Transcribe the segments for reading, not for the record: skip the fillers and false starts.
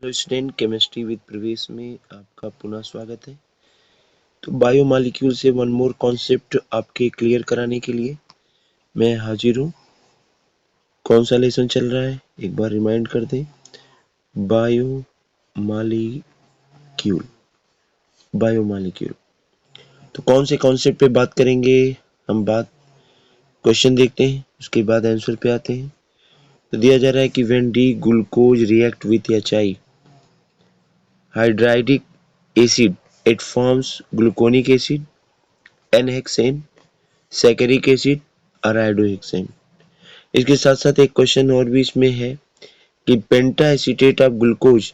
Hello student, chemistry with प्रवेश में आपका पुनः स्वागत है। तो बायोमॉलिक्यूल से वन मोर कॉन्सेप्ट आपके क्लियर कराने के लिए मैं हाजिर हूँ। कौन सा लेसन चल रहा है एक बार रिमाइंड कर दें। बायोमॉलिक्यूल। बायोमॉलिक्यूल। तो कौन से कॉन्सेप्ट पे बात करेंगे हम? बात क्वेश्चन देखते हैं, उसके बाद आंसर पे आते हैं। तो दिया जा रहा है कि when D glucose react with HI hydriodic acid it forms gluconic acid, n hexane, saccharic acid और आयोडोहेक्सेन। इसके साथ साथ एक क्वेश्चन और भी इसमें है कि penta acetate of glucose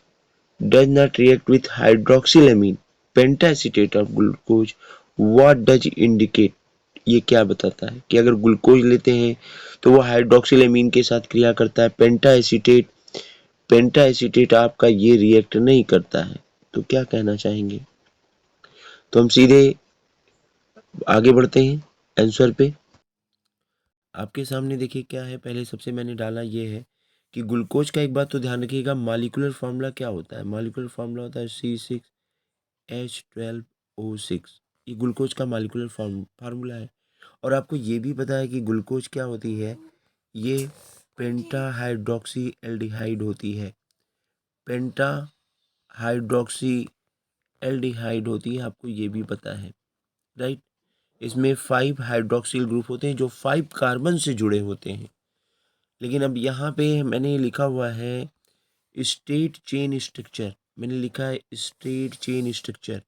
does not react with hydroxylamine. Penta acetate of glucose what does indicate? ये क्या बताता है कि अगर ग्लूकोज लेते हैं तो वो हाइड्रोक्सिलेमीन के साथ क्रिया करता है। पेंटा एसीटेट आपका ये रिएक्ट नहीं करता है, तो क्या कहना चाहेंगे? तो हम सीधे आगे बढ़ते हैं आंसर पे। आपके सामने देखिए क्या है। पहले सबसे मैंने डाला ये है कि ग्लूकोज का एक बात तो ध्यान रखिएगा, मॉलिक्यूलर फार्मूला क्या होता है। मॉलिक्यूलर फार्मूला होता है C6H12O6। ये ग्लूकोज का मॉलिक्यूलर फार्मूला है। और आपको ये भी पता है कि ग्लूकोज क्या होती है, ये पेंटा हाइड्रोक्सी एल्डिहाइड होती है। पेंटा हाइड्रोक्सी एल्डिहाइड होती है, आपको ये भी पता है, राइट। इसमें 5 हाइड्रोक्सिल ग्रुप होते हैं जो 5 कार्बन से जुड़े होते हैं। लेकिन अब यहाँ पे मैंने लिखा हुआ है स्टेट चेन स्ट्रक्चर। मैंने लिखा है स्टेट चेन स्ट्रक्चर।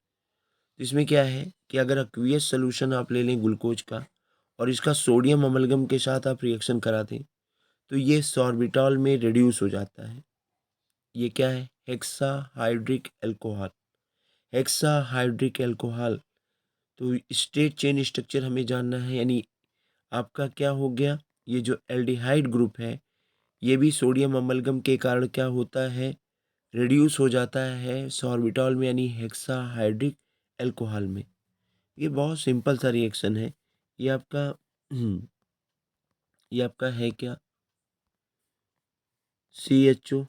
इसमें क्या है कि अगर एक्वियस सोल्यूशन आप ले लें ग्लूकोज का और इसका सोडियम अमलगम के साथ आप रिएक्शन करा दें तो ये सॉर्बिटॉल में रिड्यूस हो जाता है। ये क्या है? Hexa hydric alcohol. Hexa hydric alcohol. तो स्टेट चेन स्ट्रक्चर हमें जानना है, यानी आपका क्या हो गया, ये जो एल्डिहाइड ग्रुप है ये भी सोडियम अमलगम के कारण क्या होता है, रिड्यूस हो जाता है सॉर्बिटॉल में, यानी हेक्सा हाइड्रिक एल्कोहल में। ये बहुत सिंपल सा रिएक्शन है। ये आपका ये आपका है क्या, CHO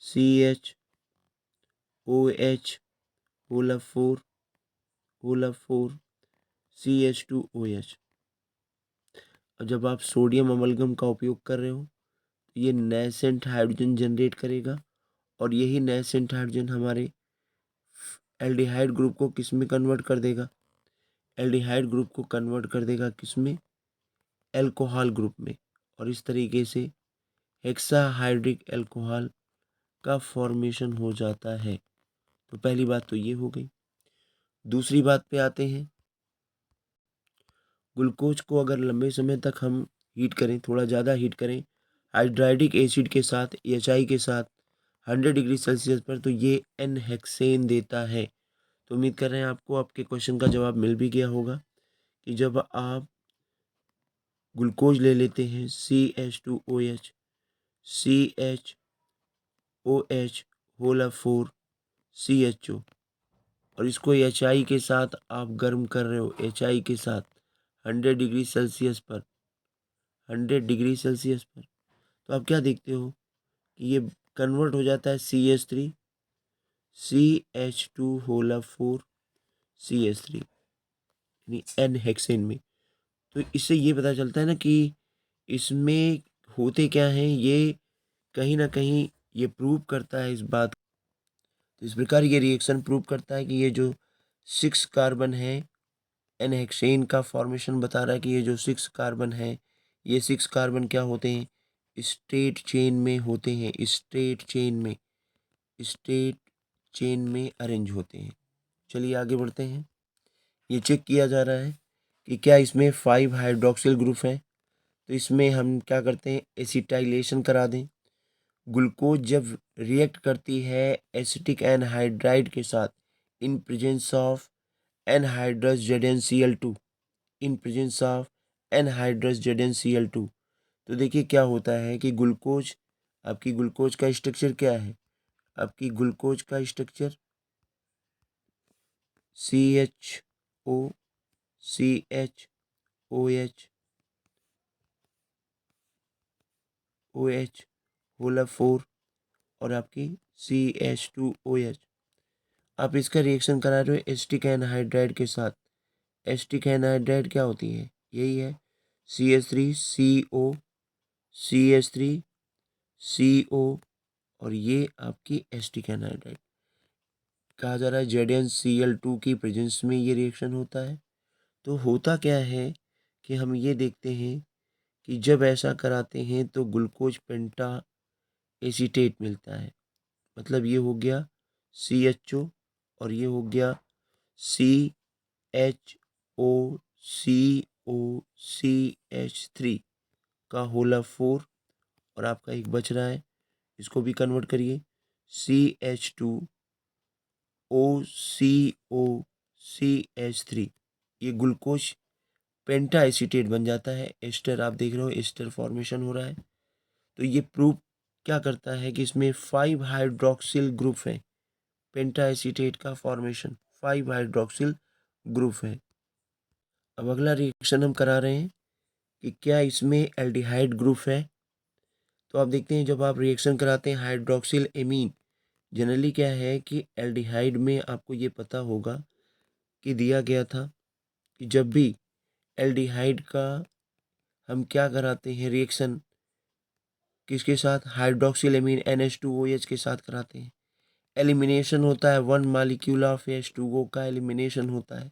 CHOH होल 4 CH2OH। और जब आप सोडियम अमलगम का उपयोग कर रहे हो तो ये नेसेंट हाइड्रोजन जनरेट करेगा और यही नेसेंट हाइड्रोजन हमारे एल्डिहाइड ग्रुप को किस में कन्वर्ट कर देगा? एल्डिहाइड ग्रुप को कन्वर्ट कर देगा किस में? एल्कोहल ग्रुप में। और इस तरीके से हेक्साहाइड्रिक एल्कोहल का फॉर्मेशन हो जाता है। तो पहली बात तो ये हो गई। दूसरी बात पे आते हैं। ग्लूकोज को अगर लंबे समय तक हम हीट करें, थोड़ा ज़्यादा हीट करें हाइड्राइडिक एसिड के साथ, HI के साथ 100 डिग्री सेल्सियस पर, तो ये एनहेक्सेन देता है। तो उम्मीद कर रहे हैं आपको आपके क्वेश्चन का जवाब मिल भी गया होगा कि जब आप ग्लूकोज ले लेते हैं CH2OH CHOH होल 4 CHO और इसको HI के साथ आप गर्म कर रहे हो, HI के साथ 100 डिग्री सेल्सियस पर, 100 डिग्री सेल्सियस पर, तो आप क्या देखते हो कि ये कन्वर्ट हो जाता है CH3CH2 होल 4 CH3 यानी एन हेक्सेन में। तो इससे ये पता चलता है ना कि इसमें होते क्या हैं, ये कहीं ना कहीं ये प्रूव करता है इस बात। तो इस प्रकार ये रिएक्शन प्रूव करता है कि ये जो 6 कार्बन है, एन हेक्सेन का फॉर्मेशन बता रहा है कि ये जो 6 कार्बन है, ये 6 कार्बन क्या होते हैं? स्टेट चेन में होते हैं, स्टेट चेन में अरेंज होते हैं। चलिए आगे बढ़ते हैं। ये चेक किया जा रहा है कि क्या इसमें 5 हाइड्रोक्सिल ग्रुप हैं। तो इसमें हम क्या करते हैं, एसिटाइलेशन करा दें। ग्लूकोज जब रिएक्ट करती है एसिटिक एनहाइड्राइड के साथ in presence of anhydrous ZnCl2, in presence of anhydrous ZnCl2, तो देखिए क्या होता है कि ग्लूकोज, आपकी ग्लूकोज का स्ट्रक्चर क्या है? आपकी ग्लूकोज का structure CHO CHOH OH whole 4 और आपकी CH2OH। आप इसका रिएक्शन करा रहे हो एसिटिक एनहाइड्राइड के साथ। एसिटिक एनहाइड्राइड क्या होती है? यही है CH3CO, CH3CO, और ये आपकी एसिटिक एनहाइड्राइड। कहा जा रहा है ZnCl2 की प्रेजेंस में ये रिएक्शन होता है। तो होता क्या है कि हम ये देखते हैं कि जब ऐसा कराते हैं तो ग्लूकोज पेंटा एसीटेट मिलता है। मतलब ये हो गया CHO और ये हो गया CHOCOCH3 का होला 4, और आपका एक बच रहा है, इसको भी कन्वर्ट करिए CH2OCOCH3। ये ग्लूकोज पेंटा एसीटेट बन जाता है। एस्टर आप देख रहे हो, एस्टर फॉर्मेशन हो रहा है। तो ये प्रूफ क्या करता है कि इसमें 5 हाइड्रोक्सिल ग्रुप है। पेंटा एसीटेट का फॉर्मेशन 5 हाइड्रोक्सिल ग्रुप है। अब अगला रिएक्शन हम करा रहे हैं कि क्या इसमें एल्डिहाइड ग्रुप है। तो आप देखते हैं जब आप रिएक्शन कराते हैं हाइड्रोक्सिल एमीन, जनरली क्या है कि एल्डिहाइड में आपको ये पता होगा कि दिया गया था कि जब भी एल्डिहाइड का हम क्या कराते हैं रिएक्शन, किसके साथ? हाइड्रोक्सिल एमीन NH2OH के साथ कराते हैं। एलिमिनेशन होता है 1 मालिक्यूल ऑफ H2O का एलिमिनेशन होता है,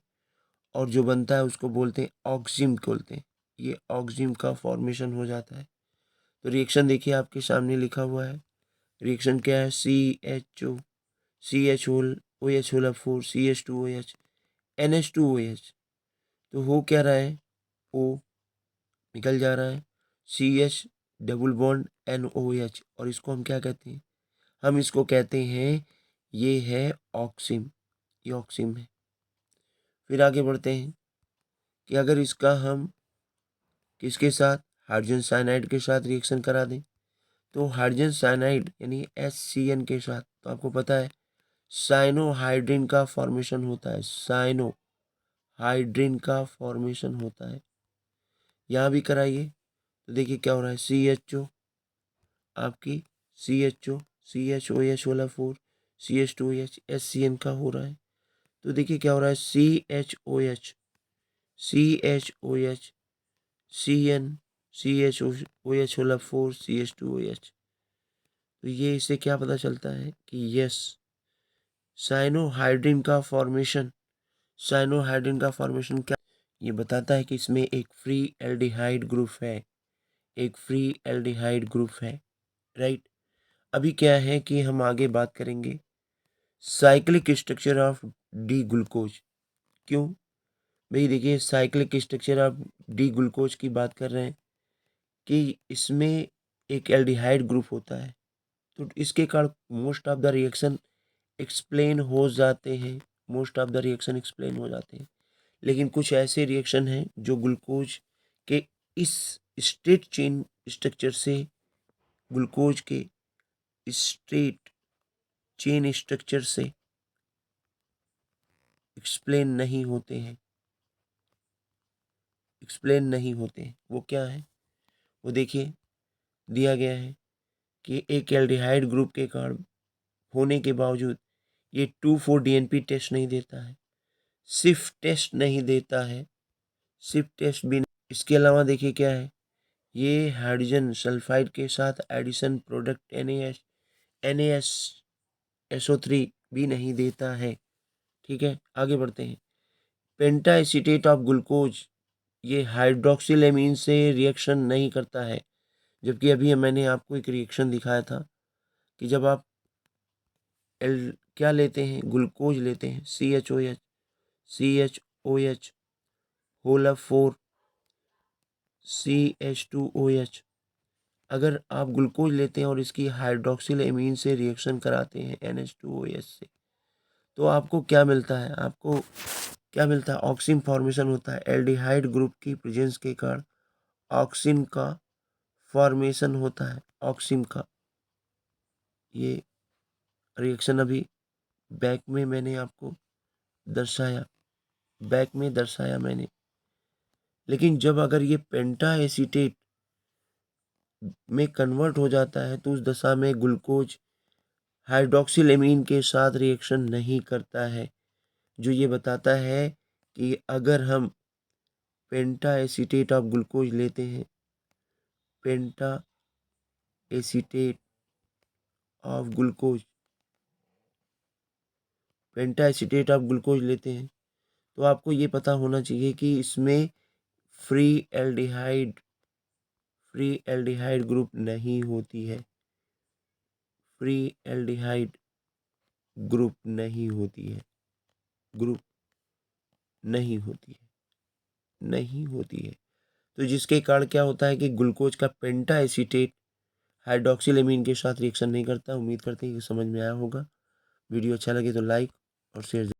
और जो बनता है उसको बोलते हैं ऑक्सिम बोलते हैं। ये ऑक्सिम का फॉर्मेशन हो जाता है। तो रिएक्शन देखिए आपके सामने लिखा हुआ है। रिएक्शन क्या है? CHOCH होला 4 CH2OH NH2OH। तो हो क्या रहा है? O निकल जा रहा है, CH डबल बॉन्ड NOH, और इसको हम क्या कहते हैं? हम इसको कहते हैं ये है ऑक्सिम। ये ऑक्सिम है। फिर आगे बढ़ते हैं कि अगर इसका हम किसके साथ? हाइड्रोजन साइनाइड के साथ रिएक्शन करा दें, तो हाइड्रोजन साइनाइड यानी HCN के साथ, तो आपको पता है साइनोहाइड्रिन का फॉर्मेशन होता है। साइनोहाइड्रिन का फॉर्मेशन होता है। यहाँ भी कराइए तो देखिए क्या हो रहा है। CHO आपकी CHO CHOH होला 4 CH2OH HCN का हो रहा है। तो देखिए क्या हो रहा है, CHOH CHOH CN CHOH होला 4 CH2OH। तो ये इससे क्या पता चलता है कि यस, साइनोहाइड्रिन का फॉर्मेशन, साइनोहाइड्रिन का फॉर्मेशन क्या ये बताता है कि इसमें एक फ्री एल्डिहाइड ग्रुप है। एक फ्री एल्डिहाइड ग्रुप है, राइट। अभी क्या है कि हम आगे बात करेंगे cyclic structure of D glucose. क्यों भाई? देखिए cyclic structure of D glucose की बात कर रहे हैं कि इसमें एक एल्डिहाइड ग्रुप होता है, तो इसके कारण most of the reaction explain हो जाते हैं। Most of the reaction explain हो जाते हैं। लेकिन कुछ ऐसे रिएक्शन हैं जो ग्लूकोज के इस स्ट्रेट चेन स्ट्रक्चर से, ग्लूकोज के स्ट्रेट चेन स्ट्रक्चर से एक्सप्लेन नहीं होते हैं। एक्सप्लेन नहीं होते हैं। वो क्या है? वो देखिए दिया गया है कि एक एल्डिहाइड ग्रुप के कारण होने के बावजूद ये 2,4-DNP टेस्ट नहीं देता है, सिर्फ टेस्ट नहीं देता है, सिर्फ टेस्ट भी नहीं। इसके अलावा देखिए क्या है, ये हाइड्रोजन सल्फाइड के साथ एडिशन प्रोडक्ट NaSO3 भी नहीं देता है। ठीक है, आगे बढ़ते हैं। पेंटा एसीटेट ऑफ ग्लूकोज ये हाइड्रोक्सिल एमीन से रिएक्शन नहीं करता है, जबकि अभी मैंने आपको एक रिएक्शन दिखाया था कि जब आप क्या लेते हैं, ग्लूकोज लेते हैं CHOH होला 4 CH2OH, अगर आप ग्लूकोज लेते हैं और इसकी हाइड्रोक्सिल एमीन से रिएक्शन कराते हैं NH2OH से, तो आपको क्या मिलता है? आपको क्या मिलता है? ऑक्सिन फॉर्मेशन होता है। एल्डिहाइड ग्रुप की प्रेजेंस के कारण ऑक्सिन का फॉर्मेशन होता है। ऑक्सिन का ये रिएक्शन अभी बैक में मैंने आपको दर्शाया, बैक में दर्शाया मैंने। लेकिन जब अगर ये पेंटा एसीटेट में कन्वर्ट हो जाता है तो उस दशा में ग्लूकोज हाइड्रोक्सिलेमीन के साथ रिएक्शन नहीं करता है, जो ये बताता है कि अगर हम पेंटा एसीटेट ऑफ ग्लूकोज लेते हैं, penta acetate of glucose, penta acetate of glucose लेते हैं, तो आपको ये पता होना चाहिए कि इसमें फ्री एल्डिहाइड ग्रुप नहीं होती है, फ्री एल्डिहाइड ग्रुप नहीं होती है, ग्रुप नहीं होती है, नहीं होती है। तो जिसके कारण क्या होता है कि ग्लूकोज का पेंटा एसीटेट हाइड्रोक्सिलेमीन के साथ रिएक्शन नहीं करता। उम्मीद करते हैं कि समझ में आया होगा। वीडियो अच्छा लगे तो लाइक और शेयर